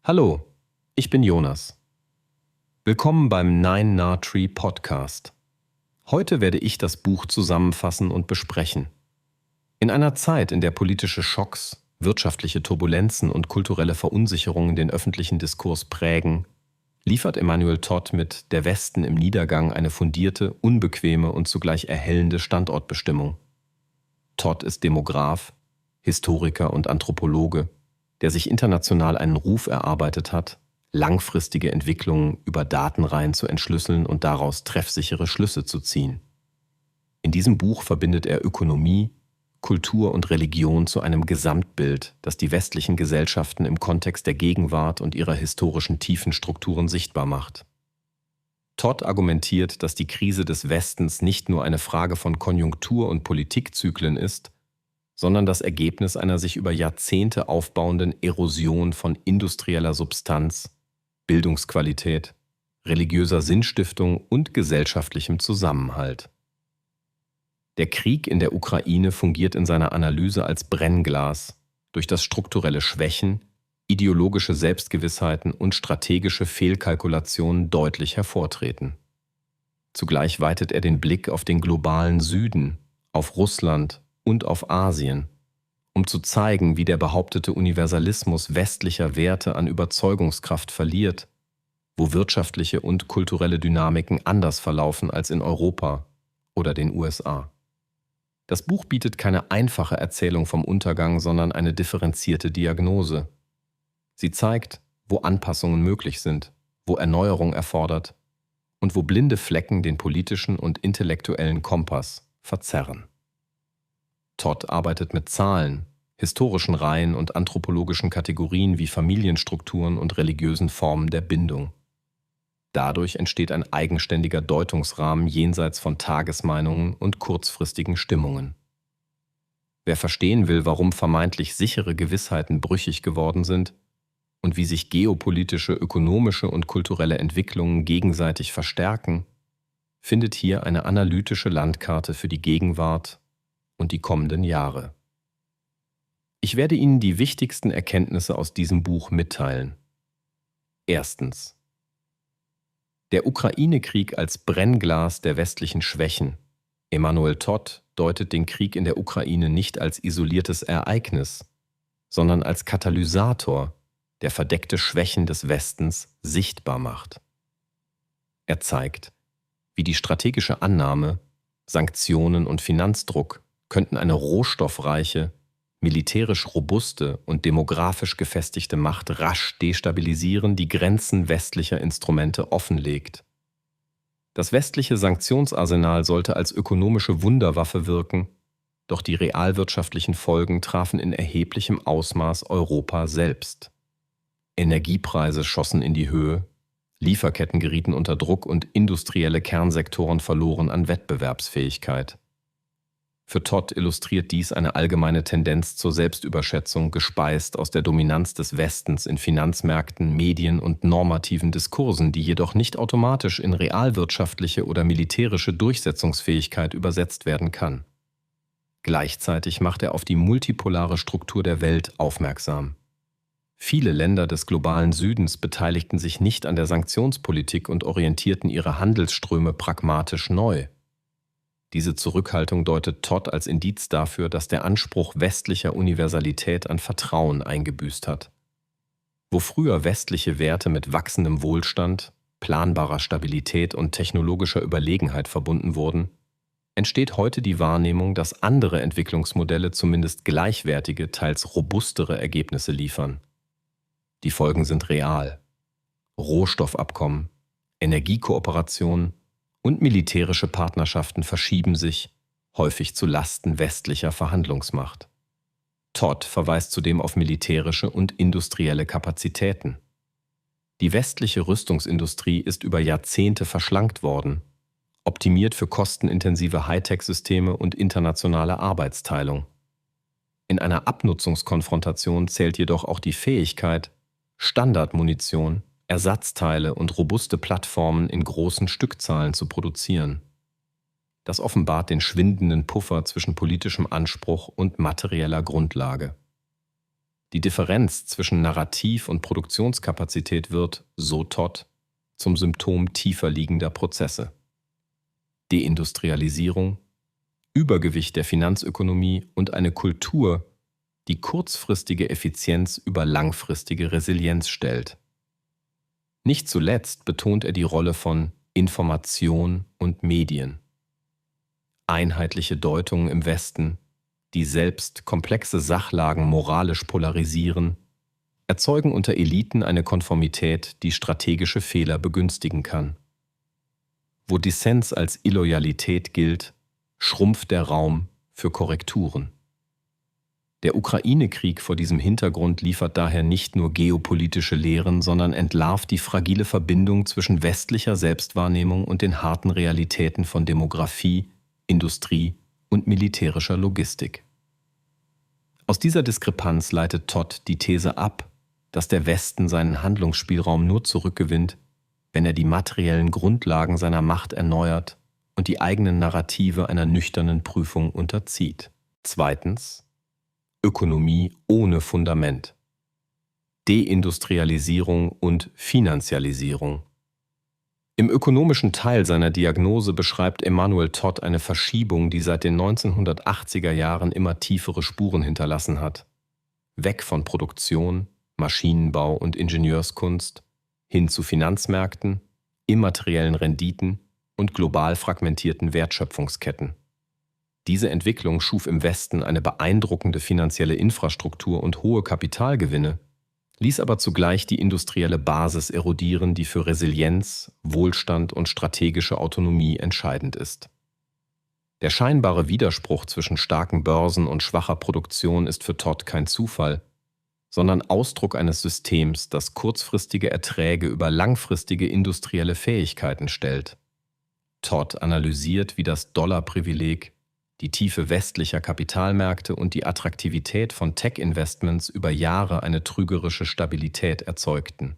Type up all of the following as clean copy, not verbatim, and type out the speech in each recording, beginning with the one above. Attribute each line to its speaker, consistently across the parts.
Speaker 1: Hallo, ich bin Jonas. Willkommen beim Nine Nah Tree Podcast. Heute werde ich das Buch zusammenfassen und besprechen. In einer Zeit, in der politische Schocks, wirtschaftliche Turbulenzen und kulturelle Verunsicherungen den öffentlichen Diskurs prägen, liefert Emanuel Todd mit Der Westen im Niedergang eine fundierte, unbequeme und zugleich erhellende Standortbestimmung. Todd ist Demograph, Historiker und Anthropologe, der sich international einen Ruf erarbeitet hat, langfristige Entwicklungen über Datenreihen zu entschlüsseln und daraus treffsichere Schlüsse zu ziehen. In diesem Buch verbindet er Ökonomie, Kultur und Religion zu einem Gesamtbild, das die westlichen Gesellschaften im Kontext der Gegenwart und ihrer historischen Tiefenstrukturen sichtbar macht. Todd argumentiert, dass die Krise des Westens nicht nur eine Frage von Konjunktur- und Politikzyklen ist, sondern das Ergebnis einer sich über Jahrzehnte aufbauenden Erosion von industrieller Substanz, Bildungsqualität, religiöser Sinnstiftung und gesellschaftlichem Zusammenhalt. Der Krieg in der Ukraine fungiert in seiner Analyse als Brennglas, durch das strukturelle Schwächen, ideologische Selbstgewissheiten und strategische Fehlkalkulationen deutlich hervortreten. Zugleich weitet er den Blick auf den globalen Süden, auf Russland und auf Asien, um zu zeigen, wie der behauptete Universalismus westlicher Werte an Überzeugungskraft verliert, wo wirtschaftliche und kulturelle Dynamiken anders verlaufen als in Europa oder den USA. Das Buch bietet keine einfache Erzählung vom Untergang, sondern eine differenzierte Diagnose. Sie zeigt, wo Anpassungen möglich sind, wo Erneuerung erfordert und wo blinde Flecken den politischen und intellektuellen Kompass verzerren. Todd arbeitet mit Zahlen, historischen Reihen und anthropologischen Kategorien wie Familienstrukturen und religiösen Formen der Bindung. Dadurch entsteht ein eigenständiger Deutungsrahmen jenseits von Tagesmeinungen und kurzfristigen Stimmungen. Wer verstehen will, warum vermeintlich sichere Gewissheiten brüchig geworden sind und wie sich geopolitische, ökonomische und kulturelle Entwicklungen gegenseitig verstärken, findet hier eine analytische Landkarte für die Gegenwart und die kommenden Jahre. Ich werde Ihnen die wichtigsten Erkenntnisse aus diesem Buch mitteilen. Erstens. Der Ukraine-Krieg als Brennglas der westlichen Schwächen. Emanuel Todd deutet den Krieg in der Ukraine nicht als isoliertes Ereignis, sondern als Katalysator, der verdeckte Schwächen des Westens sichtbar macht. Er zeigt, wie die strategische Annahme, Sanktionen und Finanzdruck könnten eine rohstoffreiche, militärisch robuste und demografisch gefestigte Macht rasch destabilisieren, die Grenzen westlicher Instrumente offenlegt. Das westliche Sanktionsarsenal sollte als ökonomische Wunderwaffe wirken, doch die realwirtschaftlichen Folgen trafen in erheblichem Ausmaß Europa selbst. Energiepreise schossen in die Höhe, Lieferketten gerieten unter Druck und industrielle Kernsektoren verloren an Wettbewerbsfähigkeit. Für Todd illustriert dies eine allgemeine Tendenz zur Selbstüberschätzung, gespeist aus der Dominanz des Westens in Finanzmärkten, Medien und normativen Diskursen, die jedoch nicht automatisch in realwirtschaftliche oder militärische Durchsetzungsfähigkeit übersetzt werden kann. Gleichzeitig macht er auf die multipolare Struktur der Welt aufmerksam. Viele Länder des globalen Südens beteiligten sich nicht an der Sanktionspolitik und orientierten ihre Handelsströme pragmatisch neu. Diese Zurückhaltung deutet Todd als Indiz dafür, dass der Anspruch westlicher Universalität an Vertrauen eingebüßt hat. Wo früher westliche Werte mit wachsendem Wohlstand, planbarer Stabilität und technologischer Überlegenheit verbunden wurden, entsteht heute die Wahrnehmung, dass andere Entwicklungsmodelle zumindest gleichwertige, teils robustere Ergebnisse liefern. Die Folgen sind real. Rohstoffabkommen, Energiekooperation und militärische Partnerschaften verschieben sich, häufig zu Lasten westlicher Verhandlungsmacht. Todd verweist zudem auf militärische und industrielle Kapazitäten. Die westliche Rüstungsindustrie ist über Jahrzehnte verschlankt worden, optimiert für kostenintensive Hightech-Systeme und internationale Arbeitsteilung. In einer Abnutzungskonfrontation zählt jedoch auch die Fähigkeit, Standardmunition, Ersatzteile und robuste Plattformen in großen Stückzahlen zu produzieren. Das offenbart den schwindenden Puffer zwischen politischem Anspruch und materieller Grundlage. Die Differenz zwischen Narrativ und Produktionskapazität wird, so Todd, zum Symptom tiefer liegender Prozesse. Deindustrialisierung, Übergewicht der Finanzökonomie und eine Kultur, die kurzfristige Effizienz über langfristige Resilienz stellt. Nicht zuletzt betont er die Rolle von Information und Medien. Einheitliche Deutungen im Westen, die selbst komplexe Sachlagen moralisch polarisieren, erzeugen unter Eliten eine Konformität, die strategische Fehler begünstigen kann. Wo Dissens als Illoyalität gilt, schrumpft der Raum für Korrekturen. Der Ukraine-Krieg vor diesem Hintergrund liefert daher nicht nur geopolitische Lehren, sondern entlarvt die fragile Verbindung zwischen westlicher Selbstwahrnehmung und den harten Realitäten von Demografie, Industrie und militärischer Logistik. Aus dieser Diskrepanz leitet Todd die These ab, dass der Westen seinen Handlungsspielraum nur zurückgewinnt, wenn er die materiellen Grundlagen seiner Macht erneuert und die eigenen Narrative einer nüchternen Prüfung unterzieht. Zweitens: Ökonomie ohne Fundament. Deindustrialisierung und Finanzialisierung. Im ökonomischen Teil seiner Diagnose beschreibt Emmanuel Todd eine Verschiebung, die seit den 1980er Jahren immer tiefere Spuren hinterlassen hat. Weg von Produktion, Maschinenbau und Ingenieurskunst hin zu Finanzmärkten, immateriellen Renditen und global fragmentierten Wertschöpfungsketten. Diese Entwicklung schuf im Westen eine beeindruckende finanzielle Infrastruktur und hohe Kapitalgewinne, ließ aber zugleich die industrielle Basis erodieren, die für Resilienz, Wohlstand und strategische Autonomie entscheidend ist. Der scheinbare Widerspruch zwischen starken Börsen und schwacher Produktion ist für Todd kein Zufall, sondern Ausdruck eines Systems, das kurzfristige Erträge über langfristige industrielle Fähigkeiten stellt. Todd analysiert, wie das Dollarprivileg, die Tiefe westlicher Kapitalmärkte und die Attraktivität von Tech-Investments über Jahre eine trügerische Stabilität erzeugten.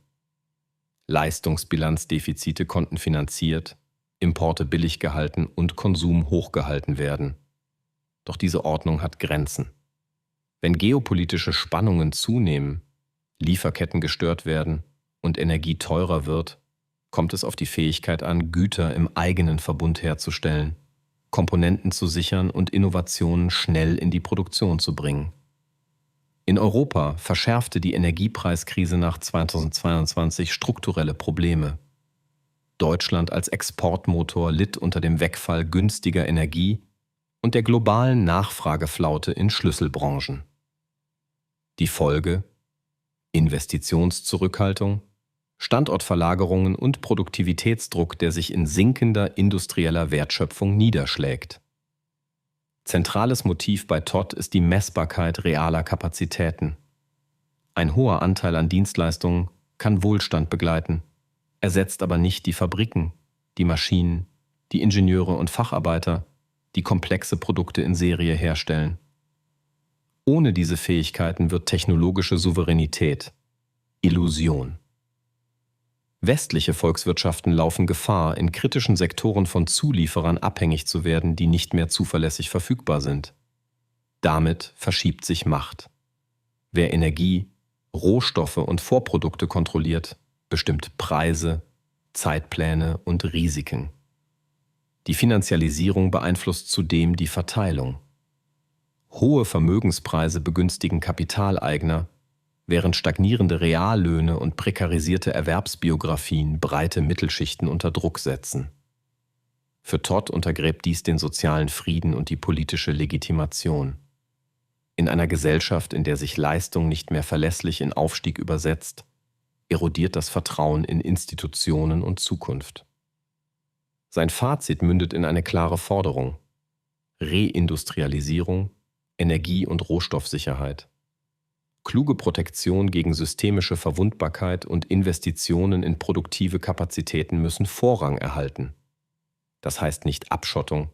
Speaker 1: Leistungsbilanzdefizite konnten finanziert, Importe billig gehalten und Konsum hochgehalten werden. Doch diese Ordnung hat Grenzen. Wenn geopolitische Spannungen zunehmen, Lieferketten gestört werden und Energie teurer wird, kommt es auf die Fähigkeit an, Güter im eigenen Verbund herzustellen, Komponenten zu sichern und Innovationen schnell in die Produktion zu bringen. In Europa verschärfte die Energiepreiskrise nach 2022 strukturelle Probleme. Deutschland als Exportmotor litt unter dem Wegfall günstiger Energie und der globalen Nachfrageflaute in Schlüsselbranchen. Die Folge: Investitionszurückhaltung, Standortverlagerungen und Produktivitätsdruck, der sich in sinkender industrieller Wertschöpfung niederschlägt. Zentrales Motiv bei Todd ist die Messbarkeit realer Kapazitäten. Ein hoher Anteil an Dienstleistungen kann Wohlstand begleiten, ersetzt aber nicht die Fabriken, die Maschinen, die Ingenieure und Facharbeiter, die komplexe Produkte in Serie herstellen. Ohne diese Fähigkeiten wird technologische Souveränität Illusion. Westliche Volkswirtschaften laufen Gefahr, in kritischen Sektoren von Zulieferern abhängig zu werden, die nicht mehr zuverlässig verfügbar sind. Damit verschiebt sich Macht. Wer Energie, Rohstoffe und Vorprodukte kontrolliert, bestimmt Preise, Zeitpläne und Risiken. Die Finanzialisierung beeinflusst zudem die Verteilung. Hohe Vermögenspreise begünstigen Kapitaleigner, während stagnierende Reallöhne und prekarisierte Erwerbsbiografien breite Mittelschichten unter Druck setzen. Für Todd untergräbt dies den sozialen Frieden und die politische Legitimation. In einer Gesellschaft, in der sich Leistung nicht mehr verlässlich in Aufstieg übersetzt, erodiert das Vertrauen in Institutionen und Zukunft. Sein Fazit mündet in eine klare Forderung: Reindustrialisierung, Energie- und Rohstoffsicherheit. Kluge Protektion gegen systemische Verwundbarkeit und Investitionen in produktive Kapazitäten müssen Vorrang erhalten. Das heißt nicht Abschottung,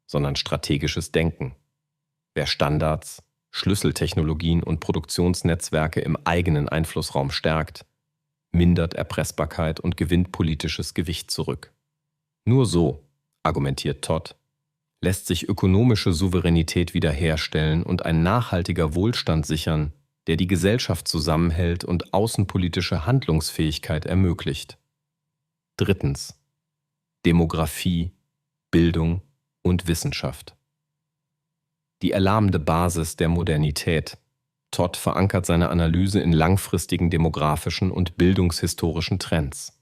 Speaker 1: sondern strategisches Denken. Wer Standards, Schlüsseltechnologien und Produktionsnetzwerke im eigenen Einflussraum stärkt, mindert Erpressbarkeit und gewinnt politisches Gewicht zurück. Nur so, argumentiert Todd, lässt sich ökonomische Souveränität wiederherstellen und ein nachhaltiger Wohlstand sichern, der die Gesellschaft zusammenhält und außenpolitische Handlungsfähigkeit ermöglicht. Drittens. Demografie, Bildung und Wissenschaft. Die erlahmende Basis der Modernität. Todd verankert seine Analyse in langfristigen demografischen und bildungshistorischen Trends.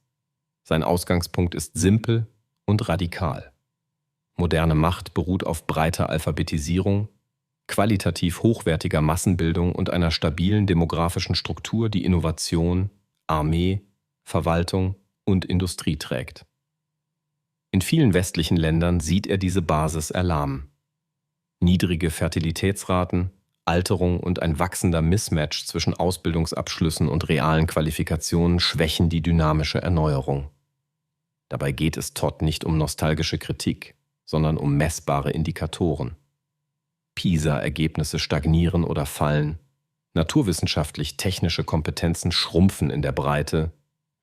Speaker 1: Sein Ausgangspunkt ist simpel und radikal. Moderne Macht beruht auf breiter Alphabetisierung, qualitativ hochwertiger Massenbildung und einer stabilen demografischen Struktur, die Innovation, Armee, Verwaltung und Industrie trägt. In vielen westlichen Ländern sieht er diese Basis erlahmen. Niedrige Fertilitätsraten, Alterung und ein wachsender Mismatch zwischen Ausbildungsabschlüssen und realen Qualifikationen schwächen die dynamische Erneuerung. Dabei geht es Todd nicht um nostalgische Kritik, sondern um messbare Indikatoren. PISA-Ergebnisse stagnieren oder fallen, naturwissenschaftlich-technische Kompetenzen schrumpfen in der Breite,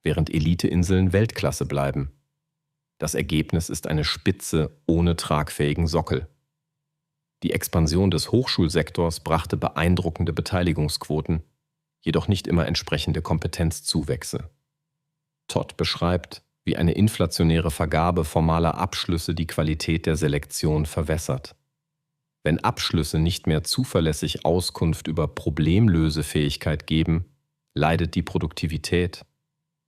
Speaker 1: während Eliteinseln Weltklasse bleiben. Das Ergebnis ist eine Spitze ohne tragfähigen Sockel. Die Expansion des Hochschulsektors brachte beeindruckende Beteiligungsquoten, jedoch nicht immer entsprechende Kompetenzzuwächse. Todd beschreibt, wie eine inflationäre Vergabe formaler Abschlüsse die Qualität der Selektion verwässert. Wenn Abschlüsse nicht mehr zuverlässig Auskunft über Problemlösefähigkeit geben, leidet die Produktivität.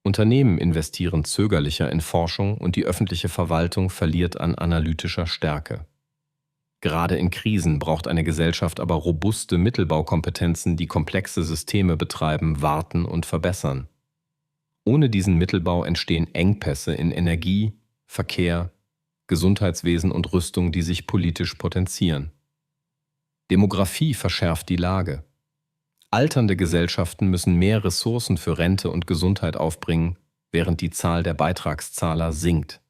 Speaker 1: Unternehmen investieren zögerlicher in Forschung und die öffentliche Verwaltung verliert an analytischer Stärke. Gerade in Krisen braucht eine Gesellschaft aber robuste Mittelbaukompetenzen, die komplexe Systeme betreiben, warten und verbessern. Ohne diesen Mittelbau entstehen Engpässe in Energie, Verkehr, Gesundheitswesen und Rüstung, die sich politisch potenzieren. Demografie verschärft die Lage. Alternde Gesellschaften müssen mehr Ressourcen für Rente und Gesundheit aufbringen, während die Zahl der Beitragszahler sinkt.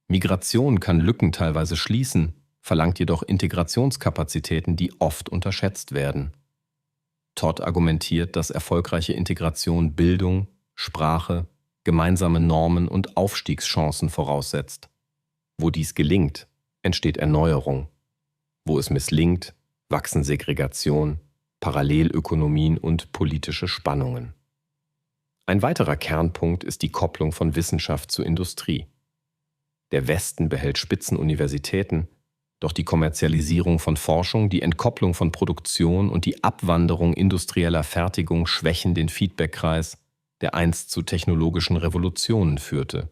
Speaker 1: Migration kann Lücken teilweise schließen, verlangt jedoch Integrationskapazitäten, die oft unterschätzt werden. Todd argumentiert, dass erfolgreiche Integration Bildung, Sprache, gemeinsame Normen und Aufstiegschancen voraussetzt. Wo dies gelingt, entsteht Erneuerung. Wo es misslingt, wachsen Segregation, Parallelökonomien und politische Spannungen. Ein weiterer Kernpunkt ist die Kopplung von Wissenschaft zur Industrie. Der Westen behält Spitzenuniversitäten, doch die Kommerzialisierung von Forschung, die Entkopplung von Produktion und die Abwanderung industrieller Fertigung schwächen den Feedbackkreis, der einst zu technologischen Revolutionen führte.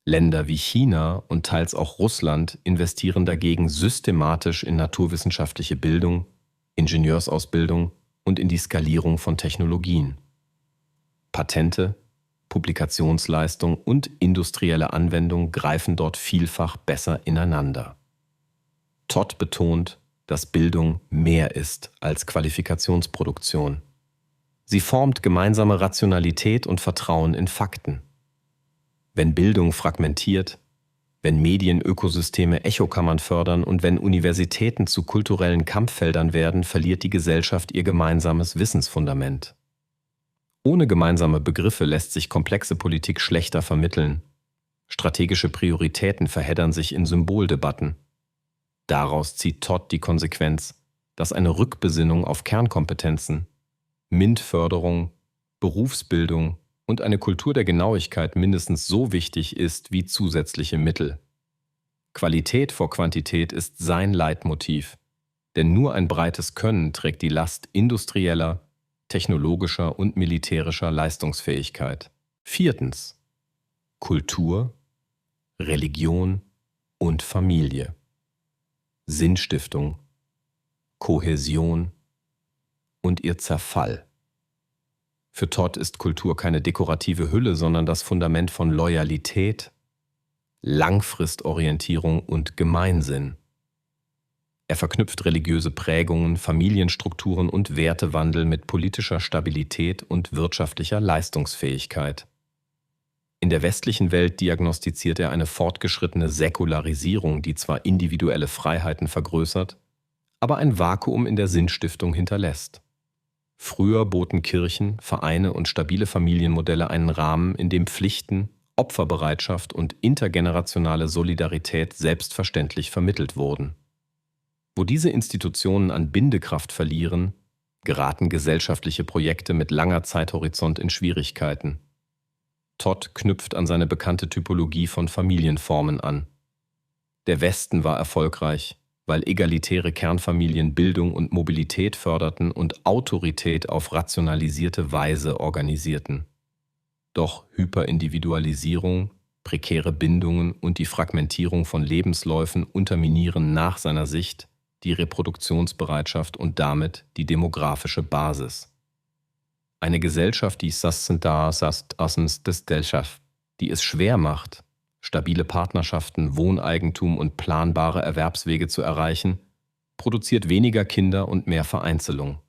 Speaker 1: Länder wie China und teils auch Russland investieren dagegen systematisch in naturwissenschaftliche Bildung, Ingenieursausbildung und in die Skalierung von Technologien. Patente, Publikationsleistung und industrielle Anwendung greifen dort vielfach besser ineinander. Todd betont, dass Bildung mehr ist als Qualifikationsproduktion. Sie formt gemeinsame Rationalität und Vertrauen in Fakten. Wenn Bildung fragmentiert, wenn Medienökosysteme Echokammern fördern und wenn Universitäten zu kulturellen Kampffeldern werden, verliert die Gesellschaft ihr gemeinsames Wissensfundament. Ohne gemeinsame Begriffe lässt sich komplexe Politik schlechter vermitteln. Strategische Prioritäten verheddern sich in Symboldebatten. Daraus zieht Todd die Konsequenz, dass eine Rückbesinnung auf Kernkompetenzen, MINT-Förderung, Berufsbildung und eine Kultur der Genauigkeit mindestens so wichtig ist wie zusätzliche Mittel. Qualität vor Quantität ist sein Leitmotiv, denn nur ein breites Können trägt die Last industrieller, technologischer und militärischer Leistungsfähigkeit. Viertens. Kultur, Religion und Familie. Sinnstiftung, Kohäsion und ihr Zerfall. Für Todd ist Kultur keine dekorative Hülle, sondern das Fundament von Loyalität, Langfristorientierung und Gemeinsinn. Er verknüpft religiöse Prägungen, Familienstrukturen und Wertewandel mit politischer Stabilität und wirtschaftlicher Leistungsfähigkeit. In der westlichen Welt diagnostiziert er eine fortgeschrittene Säkularisierung, die zwar individuelle Freiheiten vergrößert, aber ein Vakuum in der Sinnstiftung hinterlässt. Früher boten Kirchen, Vereine und stabile Familienmodelle einen Rahmen, in dem Pflichten, Opferbereitschaft und intergenerationale Solidarität selbstverständlich vermittelt wurden. Wo diese Institutionen an Bindekraft verlieren, Geraten gesellschaftliche Projekte mit langer Zeithorizont in Schwierigkeiten? Todd knüpft an seine bekannte Typologie von Familienformen an. Der Westen war erfolgreich, weil egalitäre Kernfamilien Bildung und Mobilität förderten und Autorität auf rationalisierte Weise organisierten. Doch Hyperindividualisierung, prekäre Bindungen und die Fragmentierung von Lebensläufen unterminieren nach seiner Sicht die Reproduktionsbereitschaft und damit die demografische Basis. Eine Gesellschaft, die die es schwer macht, stabile Partnerschaften, Wohneigentum und planbare Erwerbswege zu erreichen, produziert weniger Kinder und mehr Vereinzelung.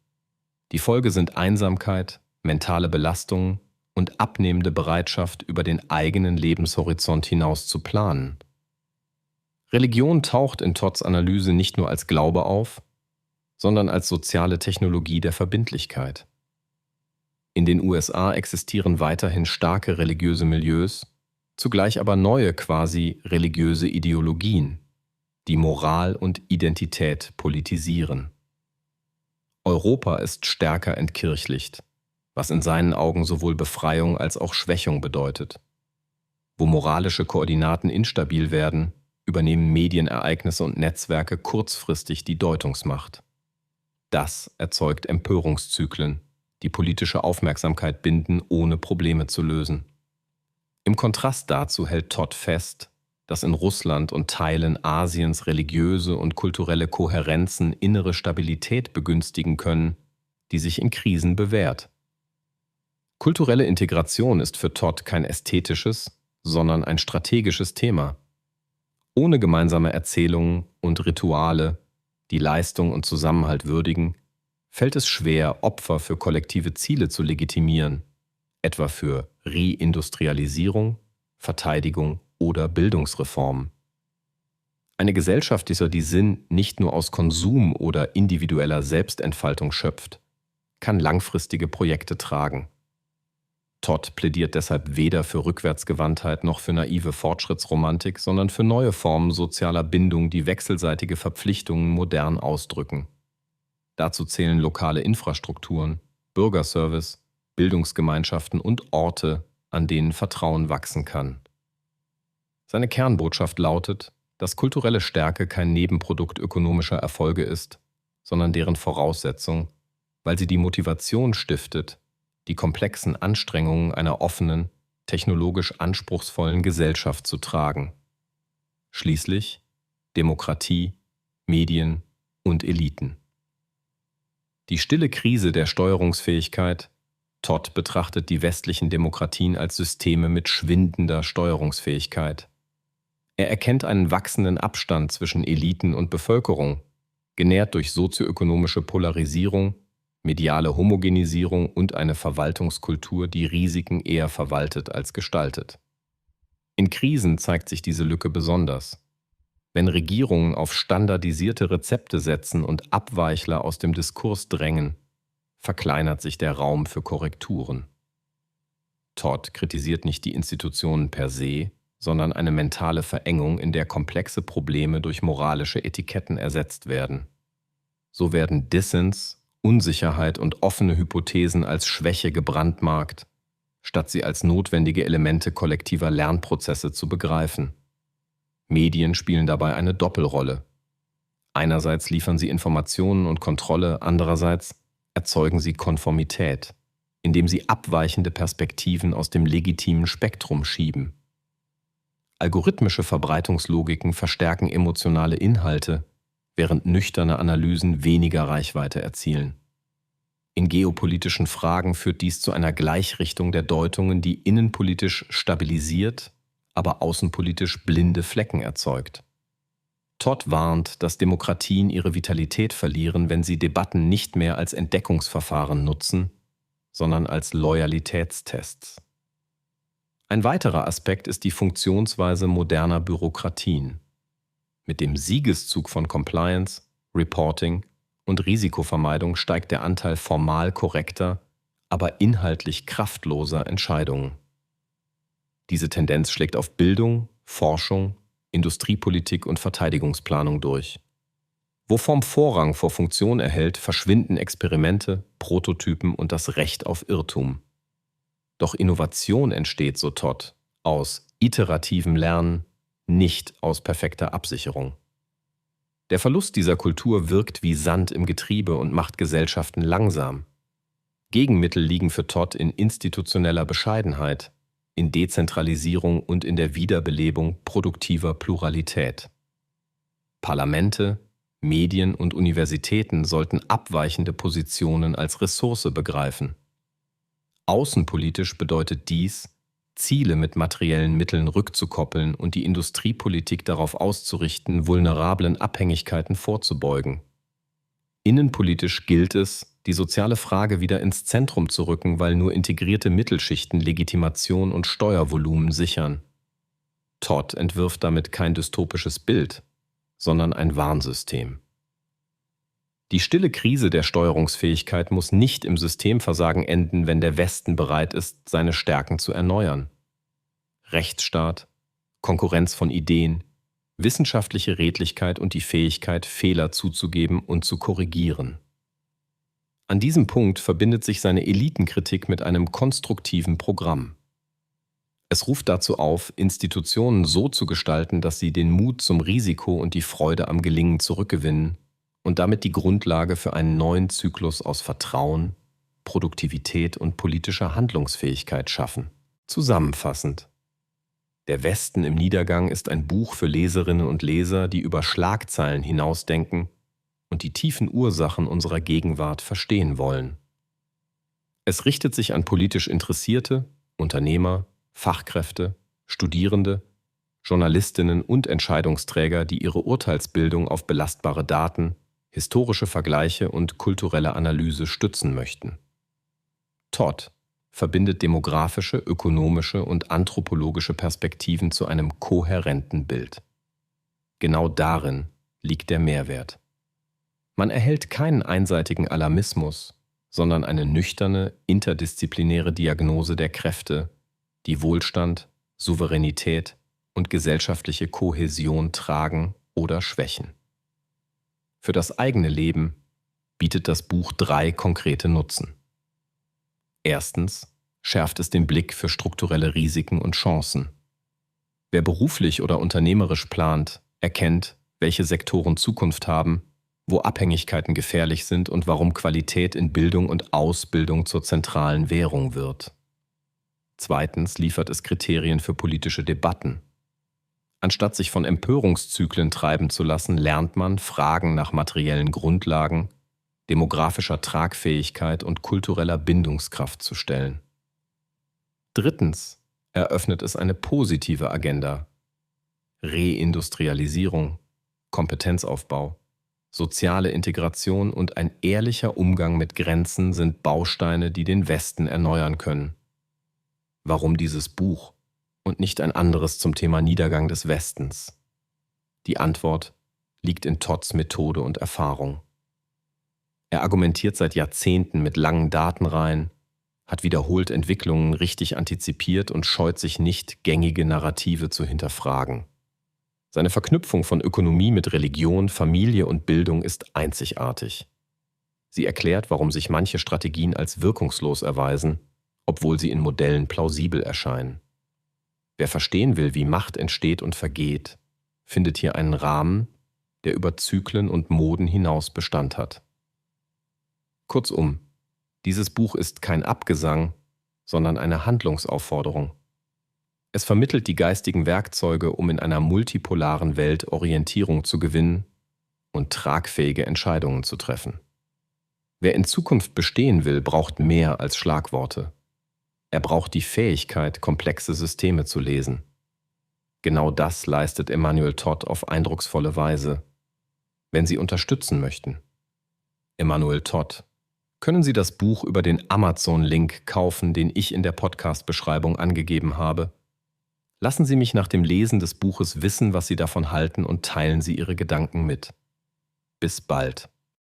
Speaker 1: Die Folge sind Einsamkeit, mentale Belastungen und abnehmende Bereitschaft, über den eigenen Lebenshorizont hinaus zu planen. Religion taucht in Todds Analyse nicht nur als Glaube auf, sondern als soziale Technologie der Verbindlichkeit. In den USA existieren weiterhin starke religiöse Milieus, zugleich aber neue quasi religiöse Ideologien, die Moral und Identität politisieren. Europa ist stärker entkirchlicht, was in seinen Augen sowohl Befreiung als auch Schwächung bedeutet. Wo moralische Koordinaten instabil werden, übernehmen Medienereignisse und Netzwerke kurzfristig die Deutungsmacht. Das erzeugt Empörungszyklen, die politische Aufmerksamkeit binden, ohne Probleme zu lösen. Im Kontrast dazu hält Todd fest, dass in Russland und Teilen Asiens religiöse und kulturelle Kohärenzen innere Stabilität begünstigen können, die sich in Krisen bewährt. Kulturelle Integration ist für Todd kein ästhetisches, sondern ein strategisches Thema. Ohne gemeinsame Erzählungen und Rituale, die Leistung und Zusammenhalt würdigen, fällt es schwer, Opfer für kollektive Ziele zu legitimieren, etwa für Reindustrialisierung, Verteidigung oder Bildungsreform. Eine Gesellschaft, die Sinn nicht nur aus Konsum oder individueller Selbstentfaltung schöpft, kann langfristige Projekte tragen. Todd plädiert deshalb weder für Rückwärtsgewandtheit noch für naive Fortschrittsromantik, sondern für neue Formen sozialer Bindung, die wechselseitige Verpflichtungen modern ausdrücken. Dazu zählen lokale Infrastrukturen, Bürgerservice, Bildungsgemeinschaften und Orte, an denen Vertrauen wachsen kann. Seine Kernbotschaft lautet, dass kulturelle Stärke kein Nebenprodukt ökonomischer Erfolge ist, sondern deren Voraussetzung, weil sie die Motivation stiftet, die komplexen Anstrengungen einer offenen, technologisch anspruchsvollen Gesellschaft zu tragen. Schließlich Demokratie, Medien und Eliten. Die stille Krise der Steuerungsfähigkeit. Todd betrachtet die westlichen Demokratien als Systeme mit schwindender Steuerungsfähigkeit. Er erkennt einen wachsenden Abstand zwischen Eliten und Bevölkerung, genährt durch sozioökonomische Polarisierung, mediale Homogenisierung und eine Verwaltungskultur, die Risiken eher verwaltet als gestaltet. In Krisen zeigt sich diese Lücke besonders. Wenn Regierungen auf standardisierte Rezepte setzen und Abweichler aus dem Diskurs drängen, verkleinert sich der Raum für Korrekturen. Todd kritisiert nicht die Institutionen per se, sondern eine mentale Verengung, in der komplexe Probleme durch moralische Etiketten ersetzt werden. So werden Dissens, Unsicherheit und offene Hypothesen als Schwäche gebrandmarkt, statt sie als notwendige Elemente kollektiver Lernprozesse zu begreifen. Medien spielen dabei eine Doppelrolle. Einerseits liefern sie Informationen und Kontrolle, andererseits erzeugen sie Konformität, indem sie abweichende Perspektiven aus dem legitimen Spektrum schieben. Algorithmische Verbreitungslogiken verstärken emotionale Inhalte, während nüchterne Analysen weniger Reichweite erzielen. In geopolitischen Fragen führt dies zu einer Gleichrichtung der Deutungen, die innenpolitisch stabilisiert, aber außenpolitisch blinde Flecken erzeugt. Todd warnt, dass Demokratien ihre Vitalität verlieren, wenn sie Debatten nicht mehr als Entdeckungsverfahren nutzen, sondern als Loyalitätstests. Ein weiterer Aspekt ist die Funktionsweise moderner Bürokratien. Mit dem Siegeszug von Compliance, Reporting und Risikovermeidung steigt der Anteil formal korrekter, aber inhaltlich kraftloser Entscheidungen. Diese Tendenz schlägt auf Bildung, Forschung, Industriepolitik und Verteidigungsplanung durch. Wo Form Vorrang vor Funktion erhält, verschwinden Experimente, Prototypen und das Recht auf Irrtum. Doch Innovation entsteht, so Todd, aus iterativem Lernen, nicht aus perfekter Absicherung. Der Verlust dieser Kultur wirkt wie Sand im Getriebe und macht Gesellschaften langsam. Gegenmittel liegen für Todd in institutioneller Bescheidenheit, in Dezentralisierung und in der Wiederbelebung produktiver Pluralität. Parlamente, Medien und Universitäten sollten abweichende Positionen als Ressource begreifen. Außenpolitisch bedeutet dies, Ziele mit materiellen Mitteln rückzukoppeln und die Industriepolitik darauf auszurichten, vulnerablen Abhängigkeiten vorzubeugen. Innenpolitisch gilt es, die soziale Frage wieder ins Zentrum zu rücken, weil nur integrierte Mittelschichten Legitimation und Steuervolumen sichern. Todd entwirft damit kein dystopisches Bild, sondern ein Warnsystem. Die stille Krise der Steuerungsfähigkeit muss nicht im Systemversagen enden, wenn der Westen bereit ist, seine Stärken zu erneuern. Rechtsstaat, Konkurrenz von Ideen, wissenschaftliche Redlichkeit und die Fähigkeit, Fehler zuzugeben und zu korrigieren. An diesem Punkt verbindet sich seine Elitenkritik mit einem konstruktiven Programm. Es ruft dazu auf, Institutionen so zu gestalten, dass sie den Mut zum Risiko und die Freude am Gelingen zurückgewinnen und damit die Grundlage für einen neuen Zyklus aus Vertrauen, Produktivität und politischer Handlungsfähigkeit schaffen. Zusammenfassend: Der Westen im Niedergang ist ein Buch für Leserinnen und Leser, die über Schlagzeilen hinausdenken und die tiefen Ursachen unserer Gegenwart verstehen wollen. Es richtet sich an politisch Interessierte, Unternehmer, Fachkräfte, Studierende, Journalistinnen und Entscheidungsträger, die ihre Urteilsbildung auf belastbare Daten, historische Vergleiche und kulturelle Analyse stützen möchten. Todd verbindet demografische, ökonomische und anthropologische Perspektiven zu einem kohärenten Bild. Genau darin liegt der Mehrwert. Man erhält keinen einseitigen Alarmismus, sondern eine nüchterne, interdisziplinäre Diagnose der Kräfte, die Wohlstand, Souveränität und gesellschaftliche Kohäsion tragen oder schwächen. Für das eigene Leben bietet das Buch 3 konkrete Nutzen. Erstens schärft es den Blick für strukturelle Risiken und Chancen. Wer beruflich oder unternehmerisch plant, erkennt, welche Sektoren Zukunft haben, wo Abhängigkeiten gefährlich sind und warum Qualität in Bildung und Ausbildung zur zentralen Währung wird. Zweitens liefert es Kriterien für politische Debatten. Anstatt sich von Empörungszyklen treiben zu lassen, lernt man, Fragen nach materiellen Grundlagen, demografischer Tragfähigkeit und kultureller Bindungskraft zu stellen. Drittens eröffnet es eine positive Agenda. Reindustrialisierung, Kompetenzaufbau, soziale Integration und ein ehrlicher Umgang mit Grenzen sind Bausteine, die den Westen erneuern können. Warum dieses Buch und nicht ein anderes zum Thema Niedergang des Westens? Die Antwort liegt in Todds Methode und Erfahrung. Er argumentiert seit Jahrzehnten mit langen Datenreihen, hat wiederholt Entwicklungen richtig antizipiert und scheut sich nicht, gängige Narrative zu hinterfragen. Seine Verknüpfung von Ökonomie mit Religion, Familie und Bildung ist einzigartig. Sie erklärt, warum sich manche Strategien als wirkungslos erweisen, obwohl sie in Modellen plausibel erscheinen. Wer verstehen will, wie Macht entsteht und vergeht, findet hier einen Rahmen, der über Zyklen und Moden hinaus Bestand hat. Kurzum, dieses Buch ist kein Abgesang, sondern eine Handlungsaufforderung. Es vermittelt die geistigen Werkzeuge, um in einer multipolaren Welt Orientierung zu gewinnen und tragfähige Entscheidungen zu treffen. Wer in Zukunft bestehen will, braucht mehr als Schlagworte. Er braucht die Fähigkeit, komplexe Systeme zu lesen. Genau das leistet Emanuel Todd auf eindrucksvolle Weise. Wenn Sie unterstützen möchten. Emanuel Todd. Können Sie das Buch über den Amazon-Link kaufen, den ich in der Podcast-Beschreibung angegeben habe? Lassen Sie mich nach dem Lesen des Buches wissen, was Sie davon halten und teilen Sie Ihre Gedanken mit. Bis bald.